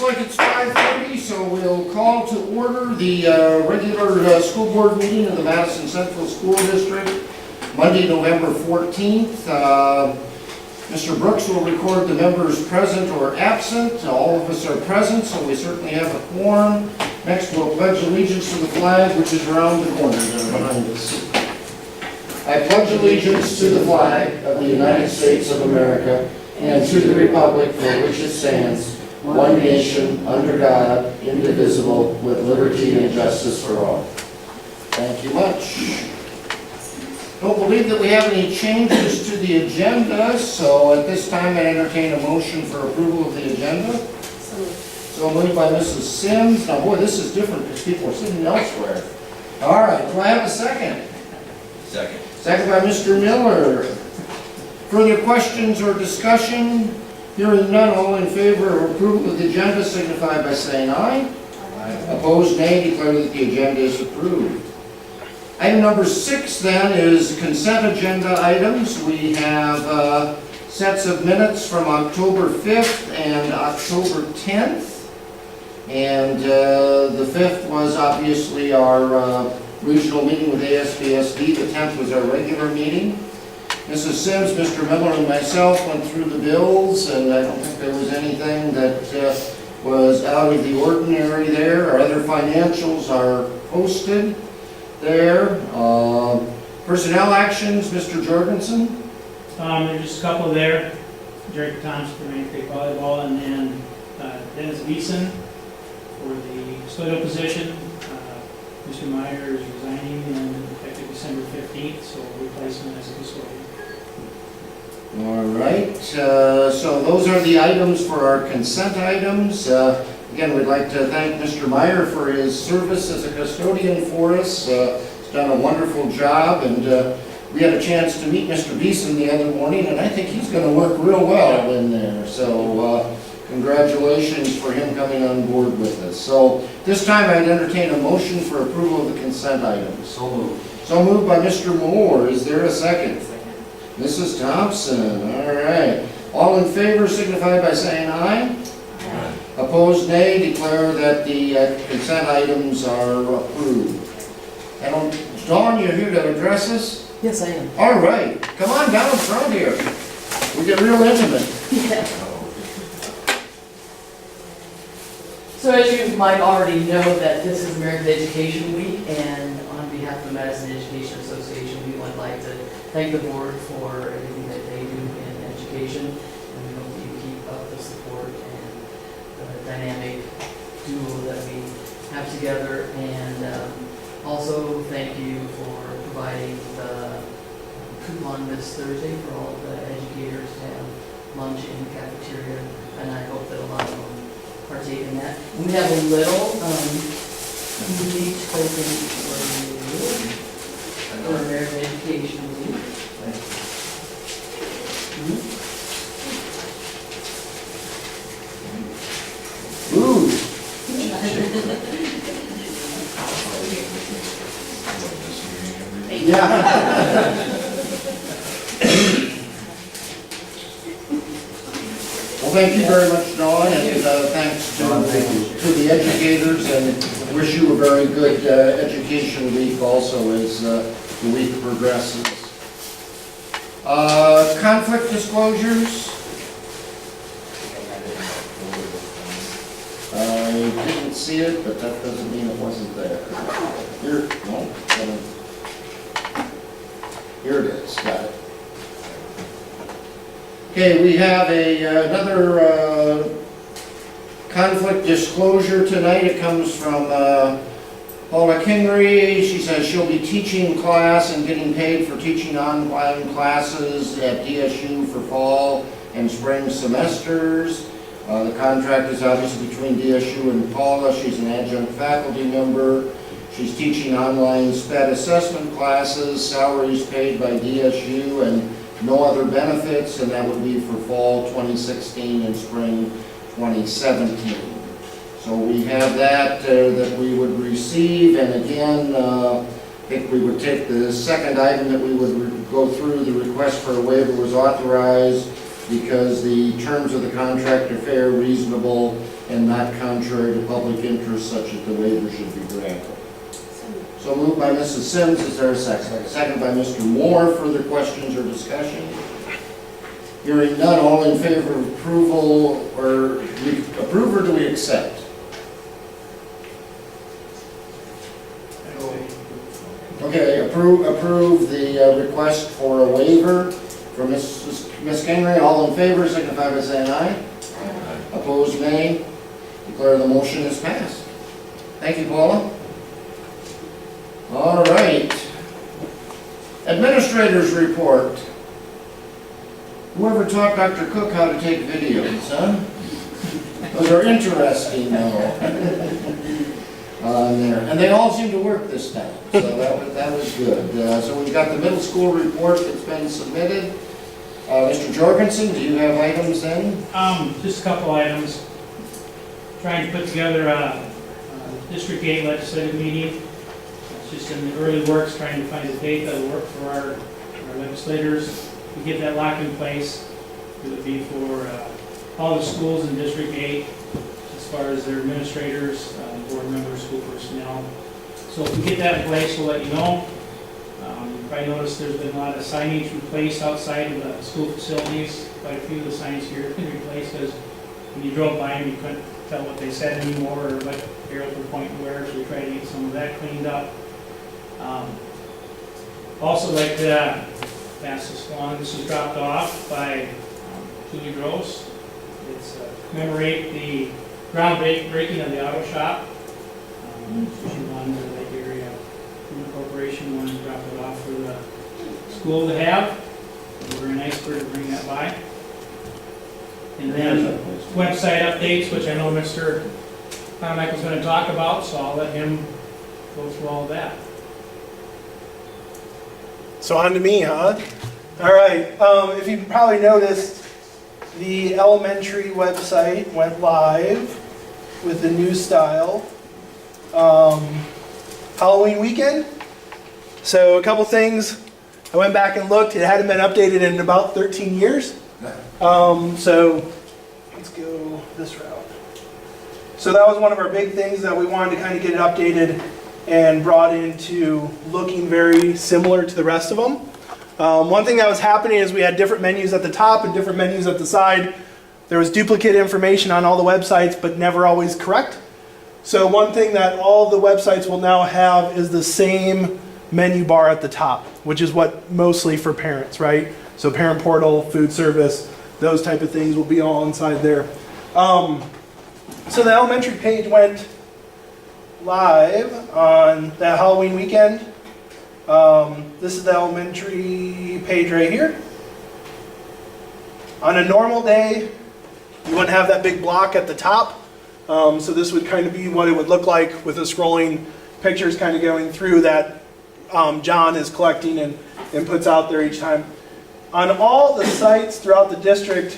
looks like it's 5:30, so we'll call to order the regular school board meeting of the Madison Central School District, Monday, November 14th. Mr. Brooks will record the members present or absent. All of us are present, so we certainly have a quorum. Next, we'll pledge allegiance to the flag, which is around the corner there behind us. I pledge allegiance to the flag of the United States of America and to the republic for which it stands, one nation, under God, indivisible, with liberty and justice for all. Thank you much. Don't believe that we have any changes to the agenda, so at this time I entertain a motion for approval of the agenda. So moved by Mrs. Sims. Now boy, this is different because people are sitting elsewhere. All right, do I have a second? Second. Second by Mr. Miller. Further questions or discussion? Hearing none, all in favor of approval of the agenda signify by saying aye. Aye. Opposed, nay. Declare that the agenda is approved. Item number 6 then is consent agenda items. We have sets of minutes from October 5th and October 10th. And the 5th was obviously our regional meeting with MCSD. The 10th was our regular meeting. Mrs. Sims, Mr. Miller, and myself went through the bills, and I don't think there was anything that was out of the ordinary there. Our other financials are posted there. Personnel actions, Mr. Jorgensen. There's just a couple there. Jerry Thompson for Main Creek Volleyball, and then Dennis Beeson for the custodial position. Mr. Meyer is resigning effective December 15th, so replacement as a custodian. All right, so those are the items for our consent items. Again, we'd like to thank Mr. Meyer for his service as a custodian for us. He's done a wonderful job, and we had a chance to meet Mr. Beeson the other morning, and I think he's going to work real well in there. So congratulations for him coming on board with us. So this time I'd entertain a motion for approval of the consent items. So moved. So moved by Mr. Moore. Is there a second? Mrs. Thompson, all right. All in favor signify by saying aye. Aye. Opposed, nay. Declare that the consent items are approved. And Dawn, you're here to address us? Yes, I am. All right. Come on down front here. We get real intimate. Yeah. So as you might already know, that this is American Education Week, and on behalf of the Madison Education Association, we would like to thank the board for everything that they do in education, and we hope that you keep up the support and the dynamic duo that we have together. And also thank you for providing the coupon this Thursday for all the educators to have lunch in the cafeteria, and I hope that a lot of them partake in that. And we have a little unique token for American Education Week. Ooh. Yeah. Well, thank you very much, Dawn, and thanks to the educators, and wish you a very good education week also as the week progresses. Conflict disclosures. I didn't see it, but that doesn't mean it wasn't there. Here, no, here it is, got it. Okay, we have another conflict disclosure tonight. It comes from Paula Kingery. She says she'll be teaching class and getting paid for teaching online classes at DSU for fall and spring semesters. The contract is obviously between DSU and Paula. She's an adjunct faculty member. She's teaching online SPED assessment classes, salaries paid by DSU, and no other benefits, and that would be for fall 2016 and spring 2017. So we have that that we would receive, and again, I think we would take the second item that we would go through. The request for a waiver was authorized because the terms of the contract are fair, reasonable, and not contrary to public interest such that the waiver should be granted. So moved by Mrs. Sims, is there a second? Second by Mr. Moore. Further questions or discussion? Hearing none, all in favor of approval, or do we approve or do we accept? Okay, approve the request for a waiver from Ms. Kingery. All in favor, signify by saying aye. Opposed, nay. Declare the motion is passed. Thank you, Paula. All right. Administrators report. Whoever taught Dr. Cook how to take videos, huh? Those are interesting, though. And they all seem to work this time, so that was good. So we've got the middle school report that's been submitted. Mr. Jorgensen, do you have items then? Just a couple items. Trying to put together a District 8 legislative meeting. It's just in the early works, trying to find a date that'll work for our legislators. To get that lock in place, it would be for all the schools in District 8, as far as their administrators, board members, school personnel. So if we get that in place, we'll let you know. You probably noticed there's been a lot of signage replaced outside of the school facilities. Quite a few of the signs here have been replaced because when you drove by them, you couldn't tell what they said anymore or what arrows were pointing where, so we try to get some of that cleaned up. Also like to pass this along. This was dropped off by Julie Gross. It's commemorate the groundbreaking of the auto shop. So she wanted the Lake Area Food Corporation wanted to drop it off for the school to have. It was very nice for her to bring that by. And then website updates, which I know Mr. Michael's going to talk about, so I'll let him go through all of that. So on to me, huh? All right. If you probably noticed, the elementary website went live with the new style Halloween weekend. So a couple things. I went back and looked. It hadn't been updated in about 13 years. So let's go this route. So that was one of our big things that we wanted to kind of get it updated and brought into looking very similar to the rest of them. One thing that was happening is we had different menus at the top and different menus at the side. There was duplicate information on all the websites, but never always correct. So one thing that all the websites will now have is the same menu bar at the top, which is what mostly for parents, right? So parent portal, food service, those type of things will be all inside there. So the elementary page went live on that Halloween weekend. This is the elementary page right here. On a normal day, you wouldn't have that big block at the top. So this would kind of be what it would look like with the scrolling pictures kind of going through that John is collecting and puts out there each time. On all the sites throughout the district,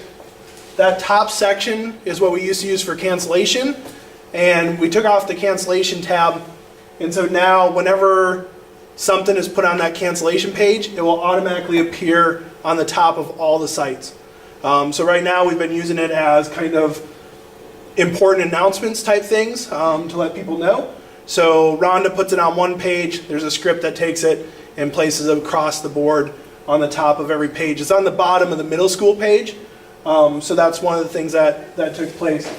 that top section is what we used to use for cancellation. And we took off the cancellation tab. And so now whenever something is put on that cancellation page, it will automatically appear on the top of all the sites. So right now we've been using it as kind of important announcements type things to let people know. So Rhonda puts it on one page. There's a script that takes it and places it across the board on the top of every page. It's on the bottom of the middle school page. So that's one of the things that took place.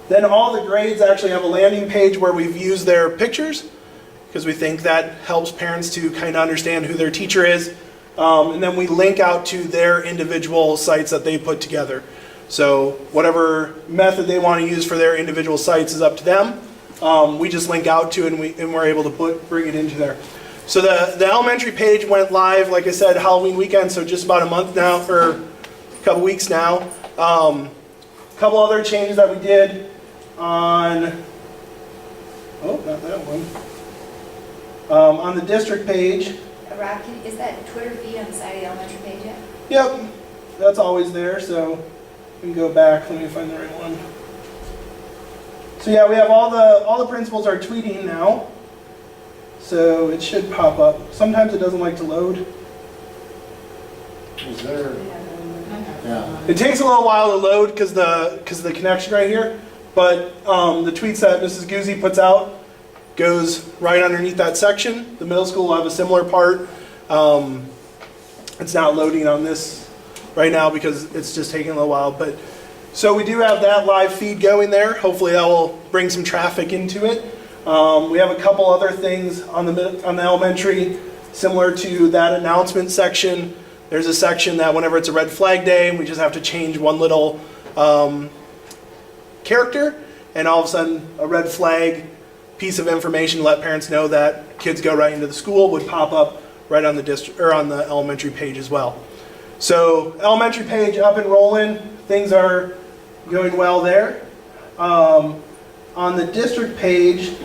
Then all the grades actually have a landing page where we've used their pictures because we think that helps parents to kind of understand who their teacher is. And then we link out to their individual sites that they put together. So whatever method they want to use for their individual sites is up to them. We just link out to it and we're able to bring it into there. So the elementary page went live, like I said, Halloween weekend, so just about a month now, or a couple weeks now. A couple other changes that we did on, oh, not that one. On the district page. Rob, is that Twitter feed on the side of the elementary page yet? Yep, that's always there, so we can go back. Let me find the right one. So yeah, we have all the principals are tweeting now. So it should pop up. Sometimes it doesn't like to load. Is there? Yeah. It takes a little while to load because the connection right here, but the tweets that Mrs. Guzzi puts out goes right underneath that section. The middle school will have a similar part. It's not loading on this right now because it's just taking a little while. But so we do have that live feed going there. Hopefully that will bring some traffic into it. We have a couple other things on the elementary similar to that announcement section. There's a section that whenever it's a red flag day, we just have to change one little character, and all of a sudden a red flag piece of information to let parents know that kids go right into the school would pop up right on the district or on the elementary page as well. So elementary page up and rolling, things are going well there. On the district page,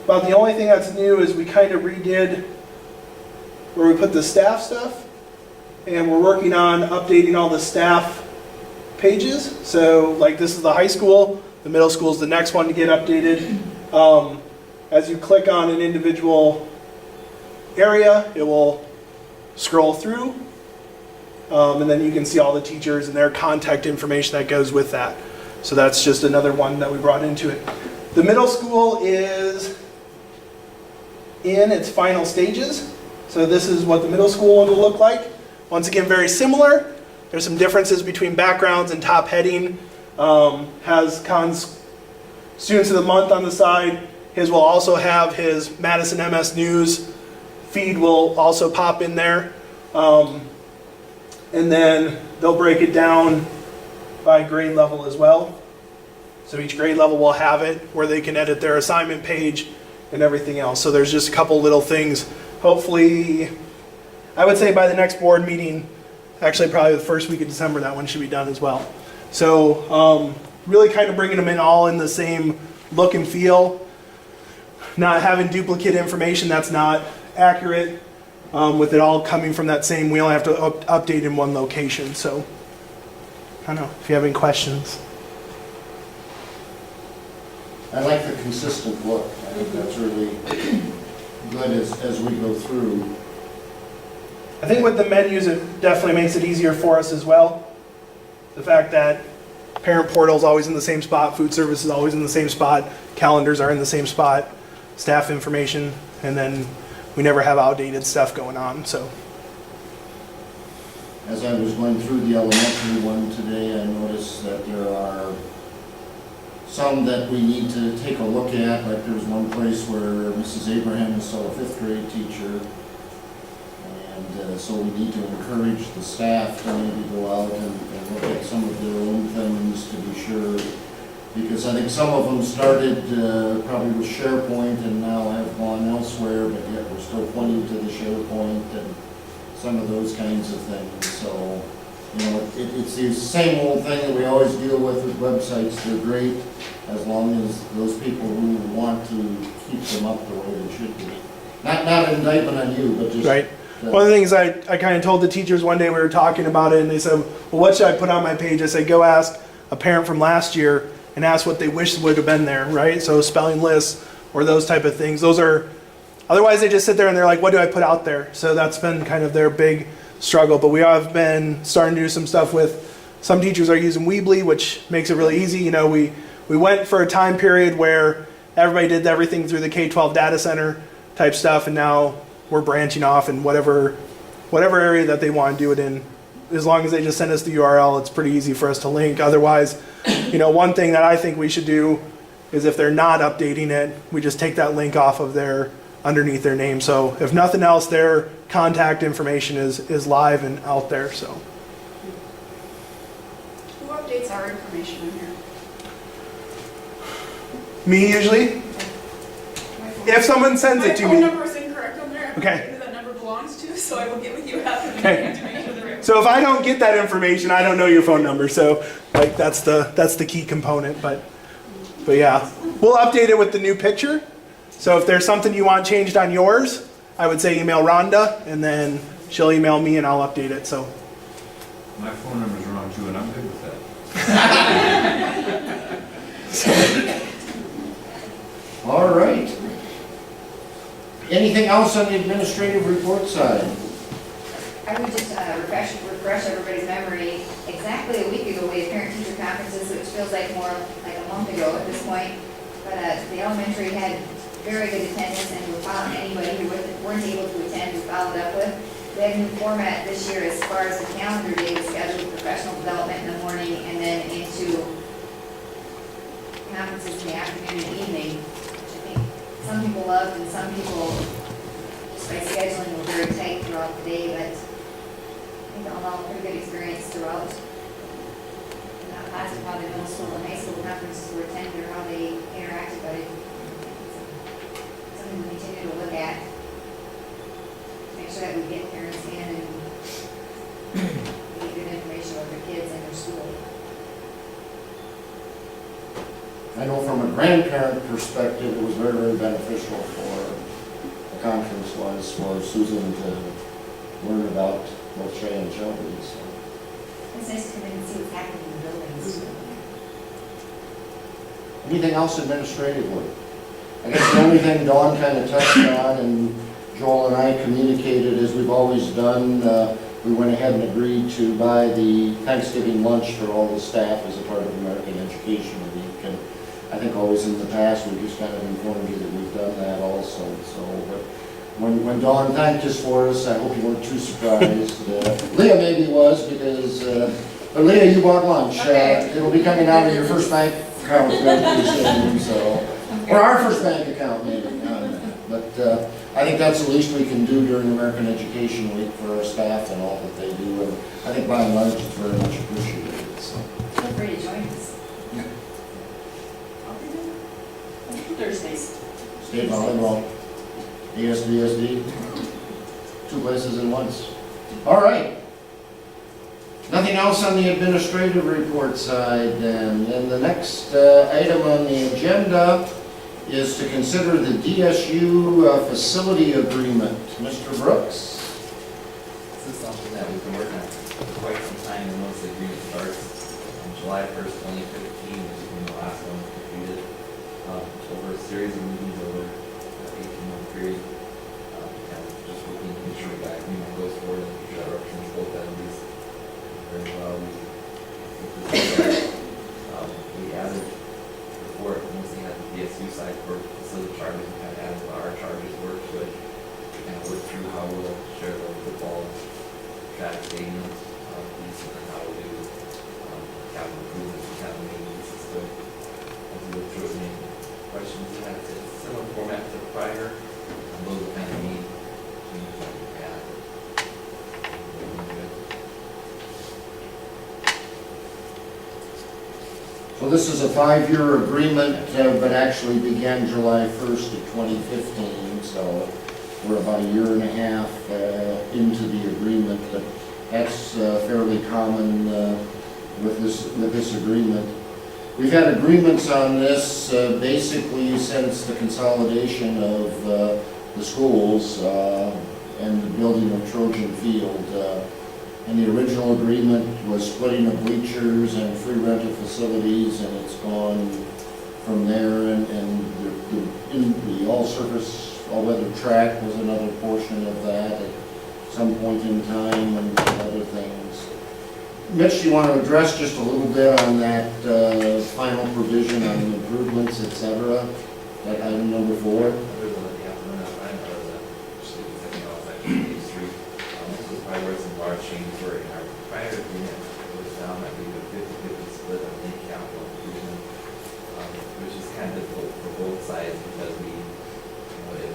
about the only thing that's new is we kind of redid where we put the staff stuff, and we're working on updating all the staff pages. So like this is the high school, the middle school is the next one to get updated. As you click on an individual area, it will scroll through, and then you can see all the teachers and their contact information that goes with that. So that's just another one that we brought into it. The middle school is in its final stages. So this is what the middle school one will look like. Once again, very similar. There's some differences between backgrounds and top heading. Has students of the month on the side. His will also have his Madison MS News feed will also pop in there. And then they'll break it down by grade level as well. So each grade level will have it where they can edit their assignment page and everything else. So there's just a couple little things. Hopefully, I would say by the next board meeting, actually probably the first week of December, that one should be done as well. So really kind of bringing them in all in the same look and feel, not having duplicate information that's not accurate, with it all coming from that same, we only have to update in one location. So I don't know if you have any questions. I like the consistent look. I think that's really good as we go through. I think with the menus, it definitely makes it easier for us as well. The fact that parent portal is always in the same spot, food service is always in the same spot, calendars are in the same spot, staff information, and then we never have outdated stuff going on. So, As I was going through the elementary one today, I noticed that there are some that we need to take a look at. Like there was one place where Mrs. Abraham is still a 5th grade teacher. And so we need to encourage the staff to maybe go out and look at some of their own things to be sure. Because I think some of them started probably with SharePoint and now have gone elsewhere, but yet we're still pointing to the SharePoint and some of those kinds of things. So, you know, it's the same old thing that we always deal with websites. They're great as long as those people who want to keep them up the way they should be. Not an indictment on you, but just... right. One of the things I kind of told the teachers one day, we were talking about it, and they said, well, what should I put on my page? I said, go ask a parent from last year and ask what they wish would have been there, right? So spelling lists or those type of things. Those are, otherwise they just sit there and they're like, what do I put out there? So that's been kind of their big struggle. But we have been starting to do some stuff with, some teachers are using Weebly, which makes it really easy. You know, we went for a time period where everybody did everything through the K-12 data center type stuff, and now we're branching off in whatever area that they want to do it in. As long as they just send us the URL, it's pretty easy for us to link. Otherwise, you know, one thing that I think we should do is if they're not updating it, we just take that link off of underneath their name. So if nothing else, their contact information is live and out there. So. Who updates our information in here? Me usually. If someone sends it to My me. phone number is incorrect on there. I Okay. don't know who that number belongs to, so I will get with you after the Okay. information. So if I don't get that information, I don't know your phone number. So like that's the key component. But yeah, we'll update it with the new picture. So if there's something you want changed on yours, I would say email Rhonda, and then she'll email me and I'll update it. So My phone number's wrong too, and I'm good with that. All right. Anything else on the administrative report side? I would just refresh everybody's memory. Exactly conferences, which feels like more like a month ago at this point. But the elementary had very good attendance, and we found anybody who weren't able to attend, we followed up with. We had a new format this year as far as the calendar day was scheduled, professional development in the morning, and then into conferences in the afternoon and evening, which I think some people loved, and some people, just by scheduling, were very tight throughout the day, but I think all in all, pretty good experience throughout. Not positive how the middle school and high school conferences were attended or how they interacted, but it's something we continue to look at. Make sure that we get parents in and get good information about their kids and their school. I know from a grandparent perspective, it was very, very beneficial for the conference was for Susan to learn about both Shay and Shelby. So. It's nice to come in and see what's happening in the buildings. Anything else administratively? I guess the only thing Dawn kind of touched on, and Joel and I communicated as we've always done, we went ahead and agreed to buy the Thanksgiving lunch for all the staff as a part of American Education Week. And I think always in the past, we just kind of informed you that we've done that also. So, but when Dawn thanked us for us, I hope you weren't too surprised. Leah maybe was, because, but Leah, you bought lunch. Okay. It'll be coming out of your first bank account pretty soon, so, or our first bank account maybe. But I think that's the least we can do during American Education Week for our staff and all that they do. And I think by and large, it's very much appreciated. So. Feel free to join us. Thursdays. State volleyball, ASBSD, two places at once. All right. Nothing else on the administrative report side then. And the next item on the agenda is to consider the DSU facility agreement. Mr. Brooks? This is something that we've been working on for quite some time, and once the agreement starts on July 1st, 2015, which is when the last one was completed, over a series of meetings over an 18-month period, and just working to make sure that agreement goes forward and make sure that represents both entities very well. We added before, once we had the DSU side for facility charges, we kind of added what our charges were to it. We kind of worked through how we'll share the football track stadiums, piece, and then how we'll do capital improvements and capital maintenance system. As we look through it, any questions you have, it's a similar format to prior, and those are kind of neat changes that we had. So this is a 5-year agreement, but actually began July 1st of 2015. So we're about a year and a half into the agreement, but that's fairly common with this agreement. We've had agreements on this basically since the consolidation of the schools and the building of Trojan Field. And the original agreement was splitting of bleachers and free rental facilities, and it's gone from there. And the all-surface, all-weather track was another portion of that at some point in time, and other things. Mitch, do you want to address just a little bit on that final provision on improvements, et cetera? That item number 4? Other than the afternoon, I know that actually, I was actually page 3. This was probably where some large changes were in our prior agreement. It was down, I believe, a 50-50 split on any capital improvement, which is kind of difficult for both sides because we,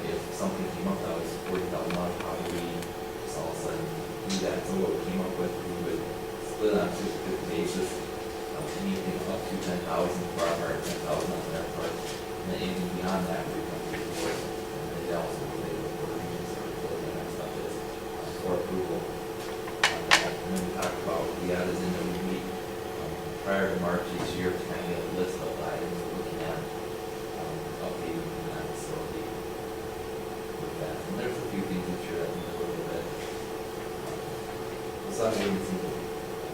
if something came up that was $40,000, how do we just all of a sudden do that? So what we came up with, we would split on a 50-50 basis, anything up to 10,000 for our part, 10,000 on their part, and then anything beyond that, we come to the board, and then they also would make the board meetings or building and that stuff is for approval on that. And then we talked about, we added in that we meet prior to March each year to kind of get a list of items we're looking at, updating that facility with that. And there's a few things this year that need a little bit. Some wouldn't seem to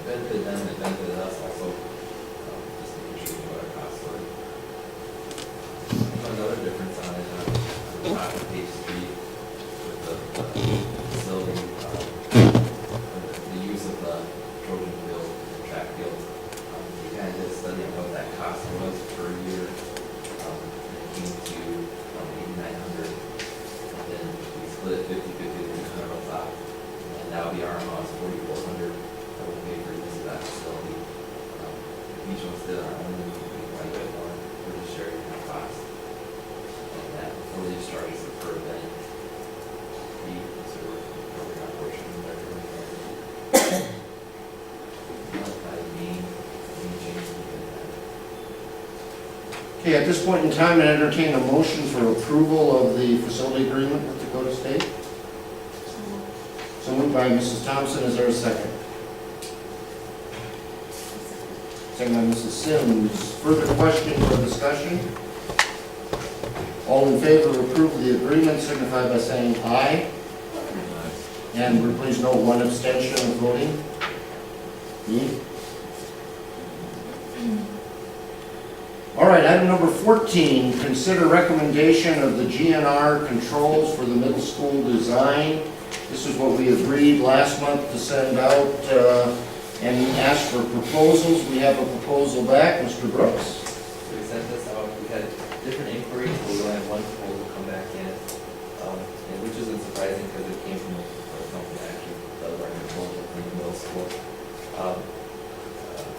benefit them, it benefited us also, just making sure we know what our costs were. Another difference on it, on the top of page 3, with the facility, the use of the Trojan field, the track field. We kind of did a the only quite a bit more for the sharing the cost. And that before they start is the per event fee, so we're covering our portion of that. Okay, at this point in time, I entertain a motion for approval of the facility agreement with Dakota State. So moved by Mrs. Thompson, is there a second? Second by Mrs. Sims. Further questions or discussion? All in favor of approval of the agreement signify by saying aye. And would please note one abstention of voting. Me? All right, item number 14, consider recommendation of the GNR controls for the middle school design. This is what we agreed last month to send out and ask for proposals. We have a proposal back, Mr. Brooks. So we sent this out, we had different inquiries, but we only had one proposal come back in, and which isn't surprising because it came from a company that actually does our proposal for the middle school.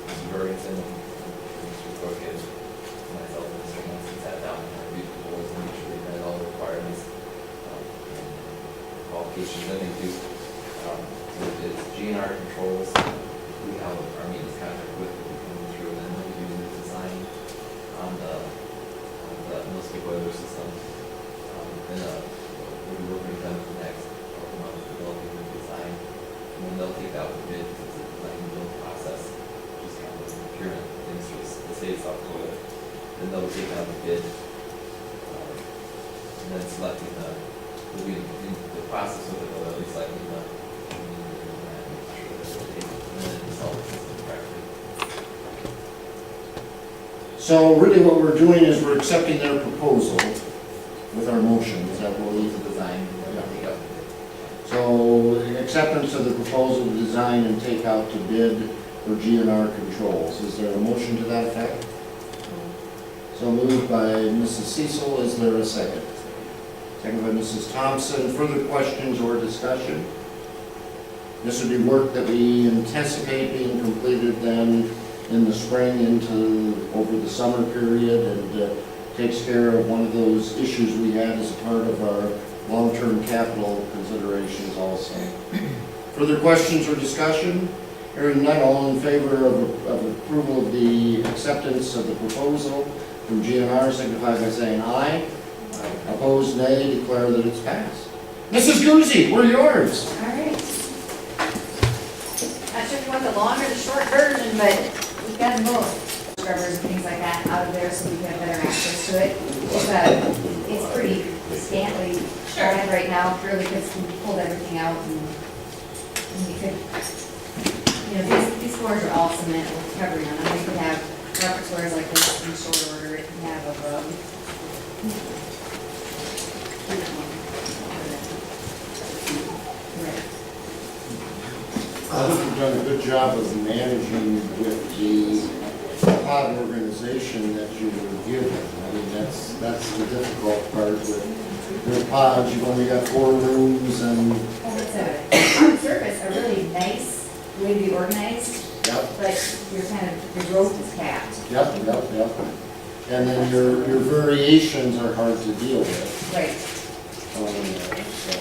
Mr. Bergenson and Mr. Cook and myself and Mr. Munson sat down and reviewed the proposal, and make sure they met all the requirements, and qualifications that they do. So it's GNR controls. We have our maintenance contract with, that we come through, and then we do the design on the middle school boiler system. Then we'll be working with them for the next couple months, developing the design, and then they'll take out the bid, because it's a design and build process, just kind of procurement things for the state of South Dakota. Then they'll take out the bid, and then selecting we'll be in the process of it, at least selecting the So really what we're doing is we're accepting their proposal with our motion. Is that what we? the design and then take out the bid. So acceptance of the proposal to design and take out to bid for GNR controls. Is there a motion to that effect? So moved by Mrs. Cecil. Is there a second? Second by Mrs. Thompson. Further questions or discussion? This would be work that we anticipate being completed then in the spring into over the summer period, and takes care of one of those issues we had as a part of our long-term capital considerations also. Further questions or discussion? Hearing none, all in favor of approval of the acceptance of the proposal from GNR signify by saying aye. Opposed, nay. Declare that it's passed. Mrs. Guzzi, we're yours. All right. Not sure if you want the long or the short version, but we've got them both. Scrubbers and things like that out of there so we can have better access to it. It's pretty scantily shredded right now, really, because we pulled everything out and we could, these floors are all cement with covering on them. We could have carpet floors like this in short order. It can have a rug. I think you've done a good job of managing with the pod organization that you were given. I mean, that's the difficult part with your pods. You've only got 4 rooms and... It's on the surface, a really nice way to be organized, Yep, but you're the growth is capped. yep. And then your variations are hard to deal with. Right. So.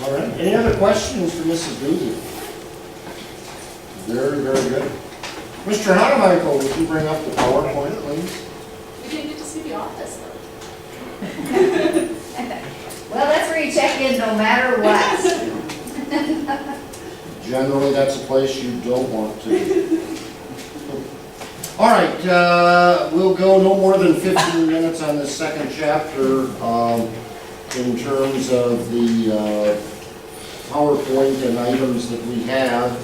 All right, any other questions for Mrs. Guzzi? Very, very good. Mr. Hanemichael, would you bring up the PowerPoint, please? We didn't get to see the office though. Well, that's where you check in no matter what. Generally, that's a place you don't want to. All right, we'll go no more than 15 minutes on this second chapter in terms of the PowerPoint and items that we have.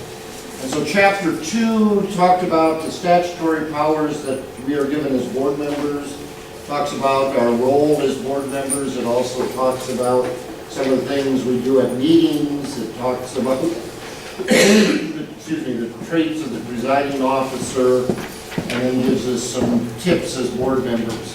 And so Chapter 2 talked about the statutory powers that we are given as board members, talks about our role as board members. It also talks about some of the things we do at meetings. It talks about the traits of the presiding officer, and then gives us some tips as board members.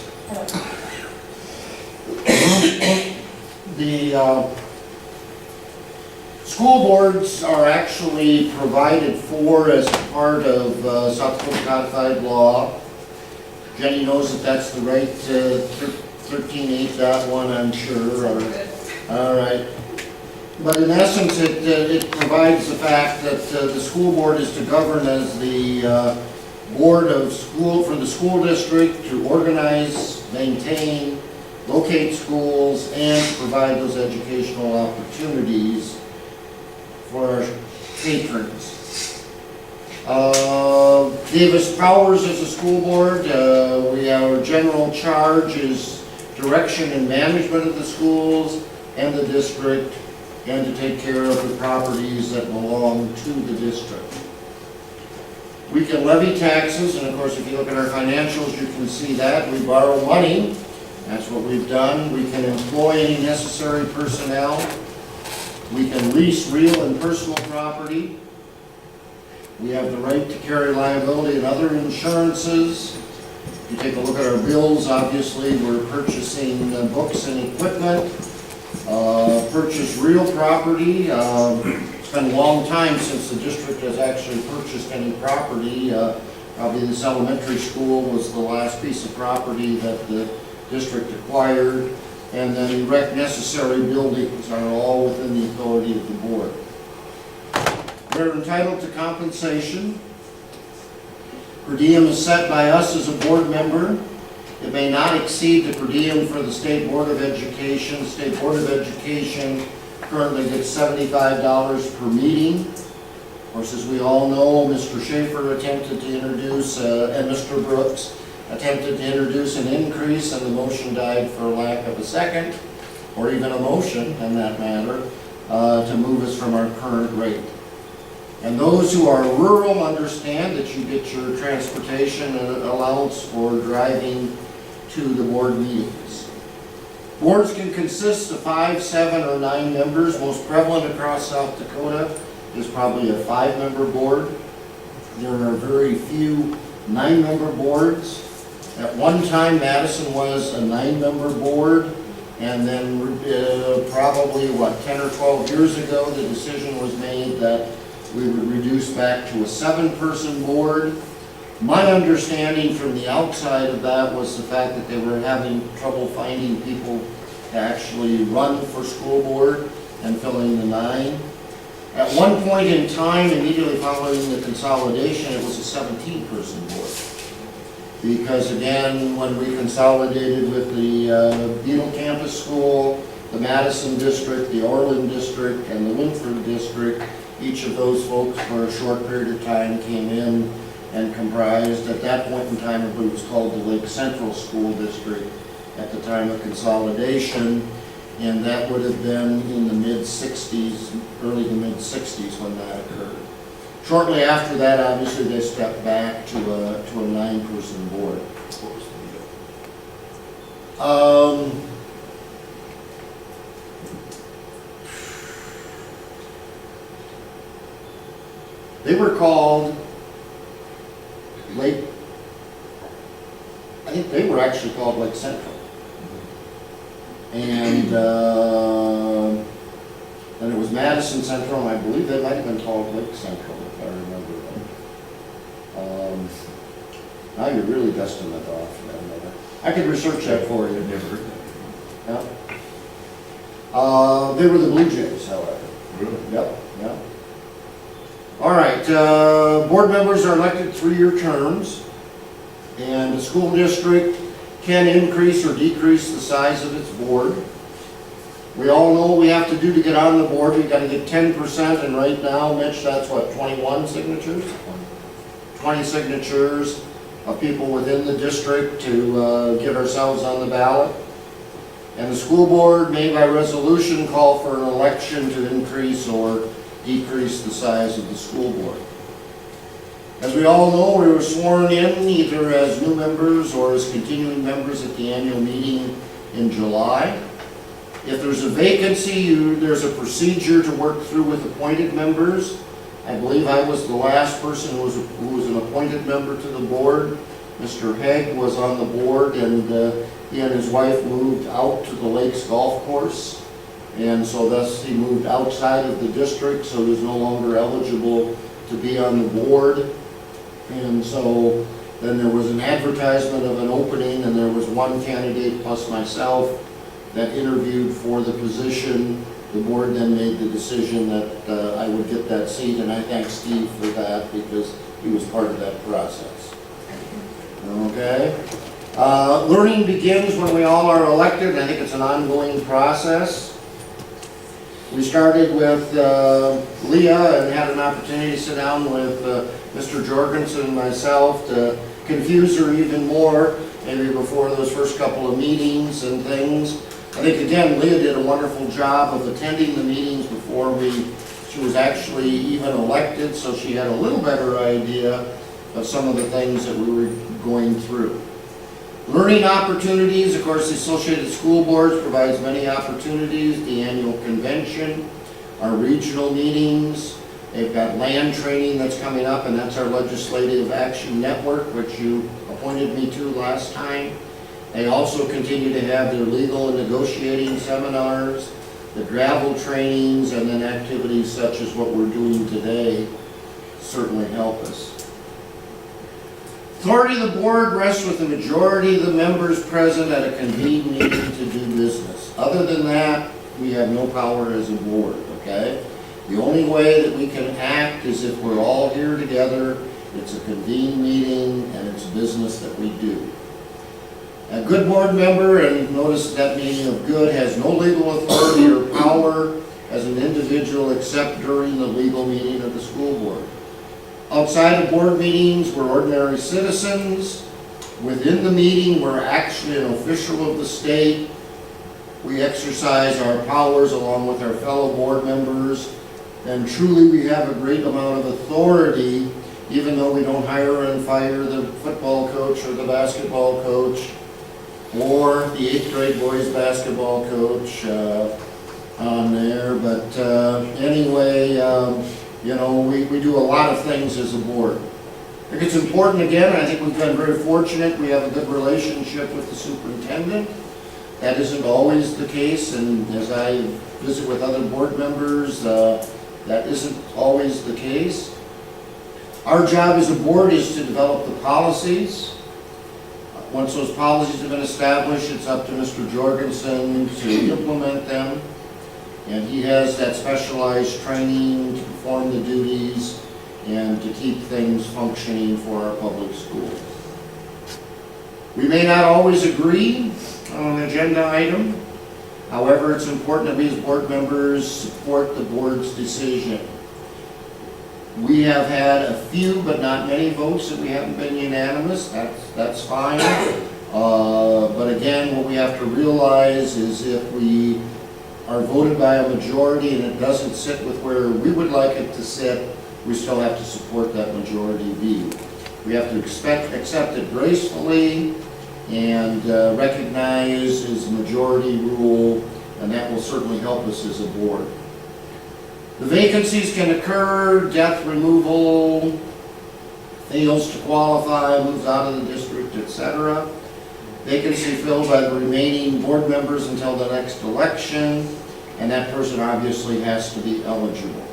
School boards are actually provided for as part of South Dakota codified law. Jenny knows that that's the right 13.8.1, I'm sure. All right. But in essence, it provides the fact that the school board is to govern as the board of school for the school district to organize, maintain, locate schools, and provide those educational opportunities for our patrons. Gave us powers as a school board. Our general charge is direction and management of the schools and the district, and to take care of the properties that belong to the district. We can levy taxes, and of course, if you look at our financials, you can see that. We borrow money. That's what we've done. We can employ any necessary personnel. We can lease real and personal property. We have the right to carry liability and other insurances. If you take a look at our bills, obviously, we're purchasing books and equipment, purchase real property. It's been a long time since the district has actually purchased any property. Probably this elementary school was the last piece of property that the district acquired. And then erect necessary buildings are all within the authority of the board. They're entitled to compensation. Per diem is set by us as a board member. It may not exceed the per diem for the State Board of Education. State Board of Education currently gets $75 per meeting. Of course, as we all know, Mr. Schaefer attempted to introduce, and Mr. Brooks attempted to introduce an increase, and the motion died for lack of a second, or even a motion in that matter, to move us from our current rate. And those who are rural understand that you get your transportation allowance for driving to the board meetings. Boards can consist of 5, 7, or 9 members. Most prevalent across South Dakota is probably a 5-member board. There are very few 9-member boards. At one time, Madison was a 9-member board, and then probably, 10 or 12 years ago, the decision was made that we would reduce back to a 7-person board. My understanding from the outside of that was the fact that they were having trouble finding people to actually run for school board and filling the 9. At one point in time, immediately following the consolidation, it was a 17-person board. Because again, when we consolidated with the Beetle Campus School, the Madison District, the Orland District, and the Winthrop District, each of those folks for a short period of time came in and comprised, at that point in time, it was called the Lake Central School District at the time of consolidation, and that would have been in the mid-60s, early to mid-60s when that occurred. Shortly after that, obviously, they stepped back to a 9-person board. They were called Lake, I think they were actually called Lake Central. And then it was Madison Central, and I believe they might have been called Lake Central, if I remember right. Now you're really dusting it off. I could research that for you. Never heard that. Yeah. They were the Blue Jays, however. Really? Yep, yep. All right, board members are elected 3-year terms, and the school district can increase or decrease the size of its board. We all know what we have to do to get on the board. We've got to get 10%, and right now, Mitch, that's what, 21 signatures? 20 signatures of people within the district to get ourselves on the ballot. And the school board may by resolution call for an election to increase or decrease the size of the school board. As we all know, we were sworn in either as new members or as continuing members at the annual meeting in July. If there's a vacancy, there's a procedure to work through with appointed members. I believe I was the last person who was an appointed member to the board. Mr. Haig was on the board, and he and his wife moved out to the Lakes Golf Course. and so thus he moved outside of the district, so he was no longer eligible to be on the board. And so then there was an advertisement of an opening, and there was one candidate plus myself that interviewed for the position. The board then made the decision that I would get that seat, and I thank Steve for that because he was part of that process. Okay? Learning begins when we all are elected. I think it's an ongoing process. We started with Leah and had an opportunity to sit down with Mr. Jorgensen and myself to confuse her even more, maybe before those first couple of meetings and things. I think, again, Leah did a wonderful job of attending the meetings before she was actually even elected, so she had a little better idea of some of the things that we were going through. Learning opportunities, of course, the Associated School Boards provides many opportunities, the annual convention, our regional meetings. They've got land training that's coming up, and that's our Legislative Action Network, which you appointed me to last time. They also continue to have their legal and negotiating seminars, the gravel trainings, and then activities such as what we're doing today certainly help us. Authority of the board rests with the majority of the members present at a convened meeting to do business. Other than that, we have no power as a board, okay? The only way that we can act is if we're all here together, it's a convened meeting, and it's business that we do. A good board member, and notice that meaning of good, has no legal authority or power as an individual except during the legal meeting of the school board. Outside of board meetings, we're ordinary citizens. Within the meeting, we're actually an official of the state. We exercise our powers along with our fellow board members, and truly we have a great amount of authority, even though we don't hire and fire the football coach or the basketball coach or the 8th grade boys basketball coach on there. But anyway, you know, we do a lot of things as a board. I think it's important, again, I think we've been very fortunate. We have a good relationship with the superintendent. That isn't always the case, and as I visit with other board members, that isn't always the case. Our job as a board is to develop the policies. Once those policies have been established, it's up to Mr. Jorgensen to implement them. And he has that specialized training to perform the duties and to keep things functioning for our public schools. We may not always agree on an agenda item. However, it's important that we as board members support the board's decision. We have had a few, but not many votes that we haven't been unanimous. That's fine. But again, what we have to realize is if we are voted by a majority and it doesn't sit with where we would like it to sit, we still have to support that majority view. We have to accept it gracefully and recognize as majority rule, and that will certainly help us as a board. The vacancies can occur, death, removal, fails to qualify, moves out of the district, etc. Vacancy filled by the remaining board members until the next election, and that person obviously has to be eligible.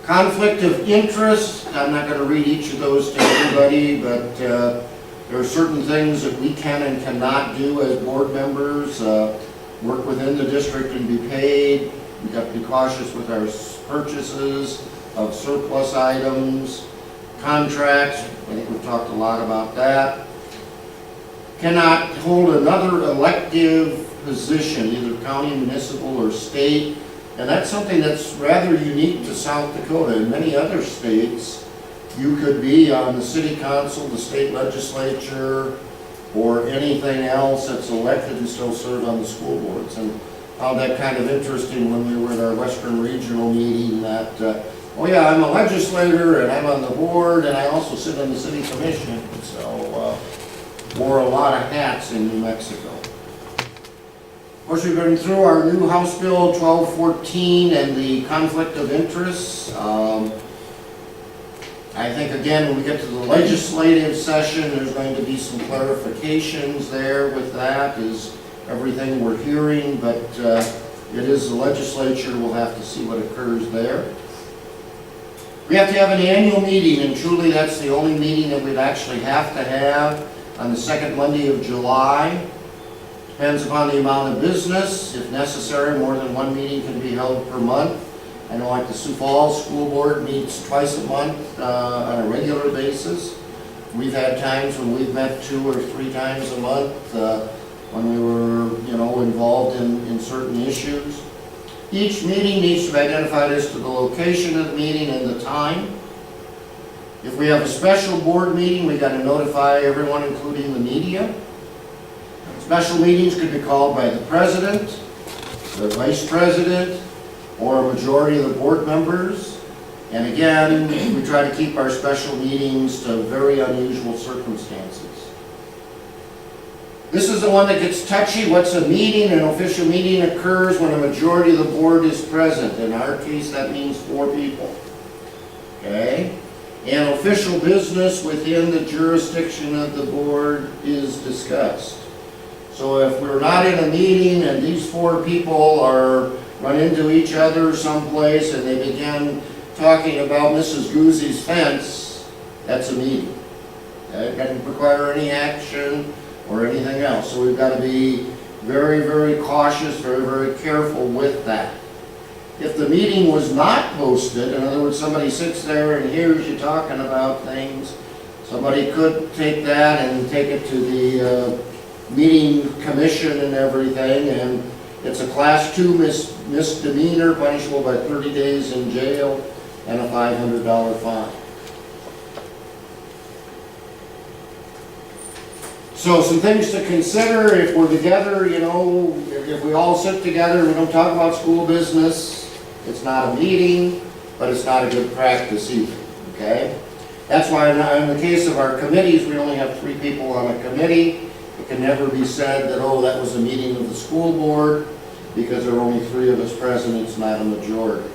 Conflict of interest, I'm not going to read each of those to everybody, but there are certain things that we can and cannot do as board members. Work within the district and be paid. We've got to be cautious with our purchases of surplus items. Contracts, I think we've talked a lot about that. Cannot hold another elective position, either county, municipal, or state. And that's something that's rather unique to South Dakota. In many other states, you could be on the city council, the state legislature, or anything else that's elected and still serve on the school boards. And found that kind of interesting when we were at our Western Regional meeting that, oh yeah, I'm a legislator and I'm on the board and I also sit on the city commission. So wore a lot of hats in New Mexico. Of course, we've been through our new House Bill 1214 and the conflict of interests. I think, again, when we get to the legislative session, there's going to be some clarifications there with that, is everything we're hearing, but It is the legislature, we'll have to see what occurs there. We have to have an annual meeting, and truly that's the only meeting that we'd actually have to have on the second Monday of July. Depends upon the amount of business. If necessary, more than one meeting can be held per month. I know like the Sioux Falls School Board meets twice a month on a regular basis. We've had times when we've met 2 or 3 times a month when we were, involved in certain issues. Each meeting needs to be identified as to the location of the meeting and the time. If we have a special board meeting, we got to notify everyone, including the media. Special meetings could be called by the president, the vice president, or a majority of the board members. And again, we try to keep our special meetings to very unusual circumstances. This is the one that gets touchy. What's a meeting? An official meeting occurs when a majority of the board is present. In our case, that means 4 people. Okay? And official business within the jurisdiction of the board is discussed. So if we're not in a meeting and these 4 people run into each other someplace and they begin talking about Mrs. Goosey's fence, that's a meeting. Okay? It doesn't require any action or anything else. So we've got to be very, very cautious, very, very careful with that. If the meeting was not posted, in other words, somebody sits there and hears you talking about things, somebody could take that and take it to the meeting commission and everything, and it's a class 2 misdemeanor punishable by 30 days in jail and a $500 fine. So some things to consider if we're together, if we all sit together and we don't talk about school business, it's not a meeting, but it's not a good practice either, okay? That's why in the case of our committees, we only have 3 people on a committee. It can never be said that, oh, that was a meeting of the school board, because there are only 3 of us present, it's not a majority.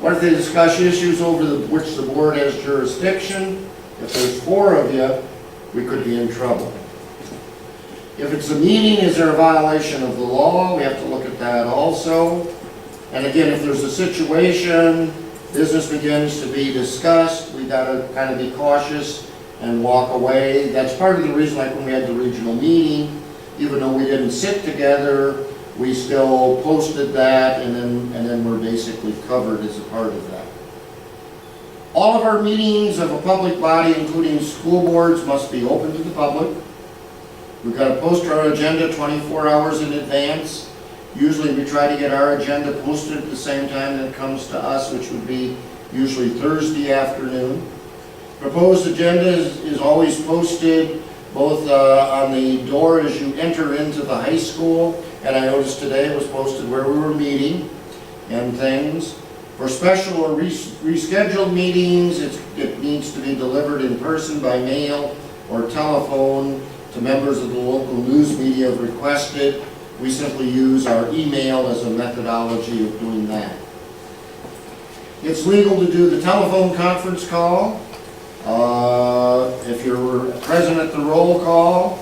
What if they discuss issues over which the board has jurisdiction? If there's 4 of you, we could be in trouble. If it's a meeting, is there a violation of the law? We have to look at that also. And again, if there's a situation, business begins to be discussed, we got to kind of be cautious and walk away. That's part of the reason, like when we had the regional meeting, even though we didn't sit together, we still posted that, and then we're basically covered as a part of that. All of our meetings of a public body, including school boards, must be open to the public. We've got to post our agenda 24 hours in advance. Usually we try to get our agenda posted at the same time that it comes to us, which would be usually Thursday afternoon. Proposed agenda is always posted both on the door as you enter into the high school, and I noticed today it was posted where we were meeting and things. For special or rescheduled meetings, it needs to be delivered in person by mail or telephone to members of the local news media have requested. We simply use our email as a methodology of doing that. It's legal to do the telephone conference call. If you're present at the roll call,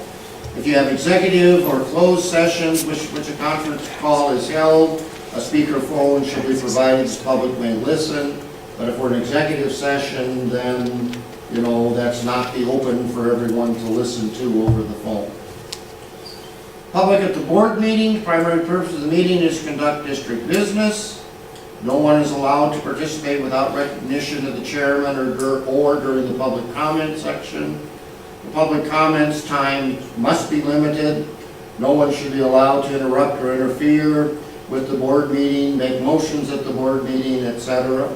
if you have executive or closed sessions, which a conference call is held, a speakerphone should be provided so the public may listen. But if we're in executive session, then that's not the open for everyone to listen to over the phone. Public at the board meeting, primary purpose of the meeting is to conduct district business. No one is allowed to participate without recognition of the chairman or during the public comment section. The public comments time must be limited. No one should be allowed to interrupt or interfere with the board meeting, make motions at the board meeting, etc.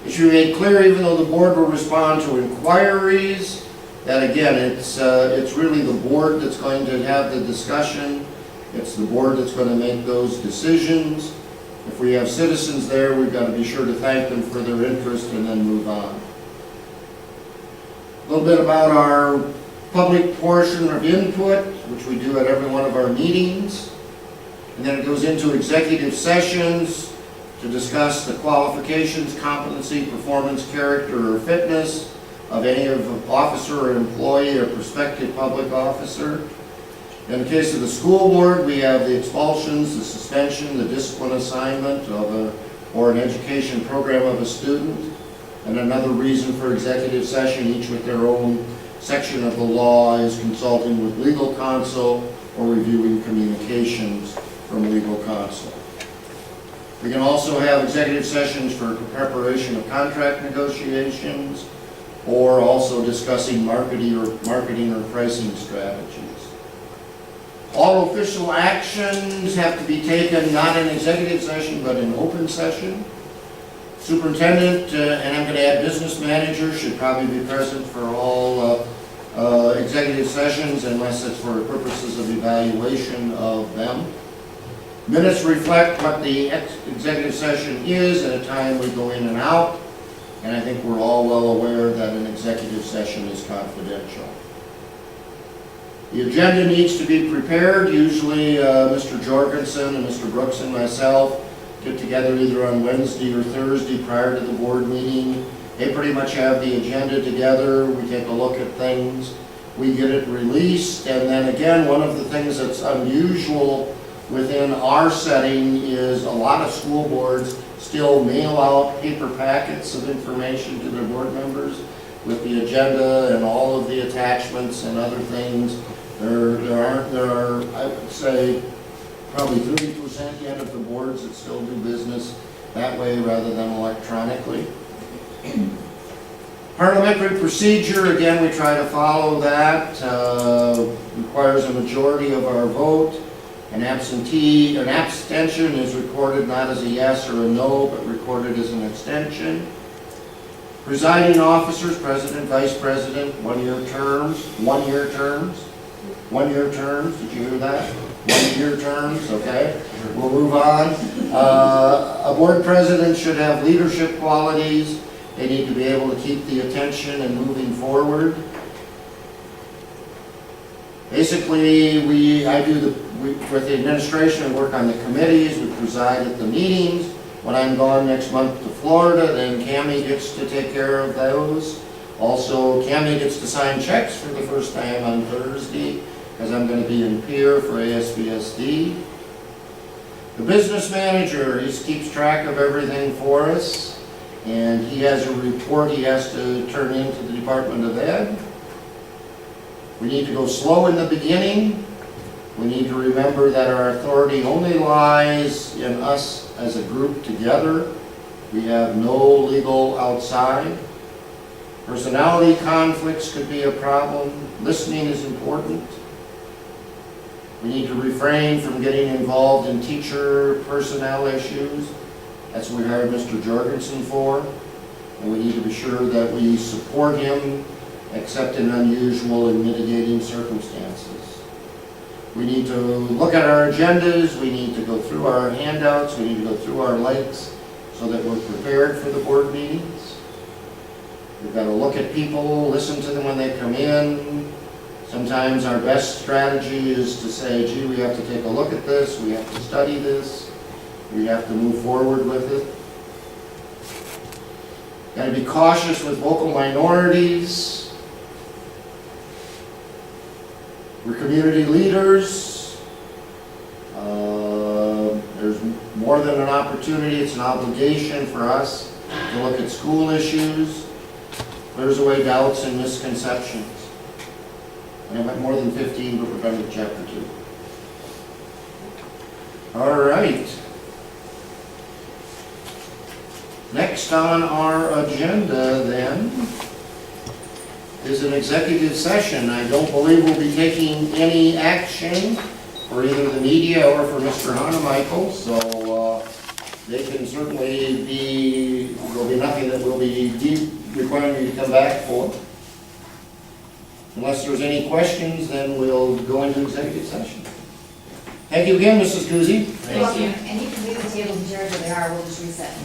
It should be made clear, even though the board will respond to inquiries, that again, it's really the board that's going to have the discussion. It's the board that's going to make those decisions. If we have citizens there, we've got to be sure to thank them for their interest and then move on. A little bit about our public portion of input, which we do at every one of our meetings. And then it goes into executive sessions to discuss the qualifications, competency, performance, character, or fitness of any of the officer or employee or prospective public officer. In the case of the school board, we have the expulsions, the suspension, the discipline assignment or an education program of a student, and another reason for executive session, each with their own section of the law, is consulting with legal counsel or reviewing communications from legal counsel. We can also have executive sessions for preparation of contract negotiations or also discussing marketing or pricing strategies. All official actions have to be taken not in executive session but in open session. Superintendent, and I'm going to add business manager, should probably be present for all executive sessions unless it's for purposes of evaluation of them. Minutes reflect what the executive session is at a time we go in and out, and I think we're all well aware that an executive session is confidential. The agenda needs to be prepared. Usually Mr. Jorgensen and Mr. Brooks and myself get together either on Wednesday or Thursday prior to the board meeting. They pretty much have the agenda together. We take a look at things. We get it released. And then again, one of the things that's unusual within our setting is a lot of school boards still mail out paper packets of information to their board members with the agenda and all of the attachments and other things. There are, I would say, probably 30% yet of the boards that still do business that way rather than electronically. Parliamentary procedure, again, we try to follow that. Requires a majority of our vote. An abstention is recorded not as a yes or a no, but recorded as an abstention. Presiding officers, president, vice president, one-year terms. One-year terms, did you hear that? One-year terms, okay. We'll move on. A board president should have leadership qualities. They need to be able to keep the attention and moving forward. Basically, with the administration, we work on the committees, we preside at the meetings. When I'm gone next month to Florida, then Cammie gets to take care of those. Also, Cammie gets to sign checks for the first time on Thursday, because I'm going to be in Pier for ASBSD. The business manager, he keeps track of everything for us, and he has a report he has to turn into the Department of Ed. We need to go slow in the beginning. We need to remember that our authority only lies in us as a group together. We have no legal outside. Personality conflicts could be a problem. Listening is important. We need to refrain from getting involved in teacher personnel issues. That's what we hired Mr. Jorgensen for. And we need to be sure that we support him except in unusual and mitigating circumstances. We need to look at our agendas. We need to go through our handouts. We need to go through our links so that we're prepared for the board meetings. We've got to look at people, listen to them when they come in. Sometimes our best strategy is to say, gee, we have to take a look at this, we have to study this, we have to move forward with it. Got to be cautious with vocal minorities. We're community leaders. There's more than an opportunity, it's an obligation for us to look at school issues, clears away doubts and misconceptions. And I went more than 15, but we're done with chapter 2. All right. Next on our agenda then is an executive session. I don't believe we'll be taking any action for either the media or for Mr. Hanemichael, so they can certainly be, there'll be nothing that will be requiring you to come back for. Unless there's any questions, then we'll go into executive session. Thank you again, Mrs. Guzzi. Thank you. And you can leave the tables and chairs where they are, we'll just reset.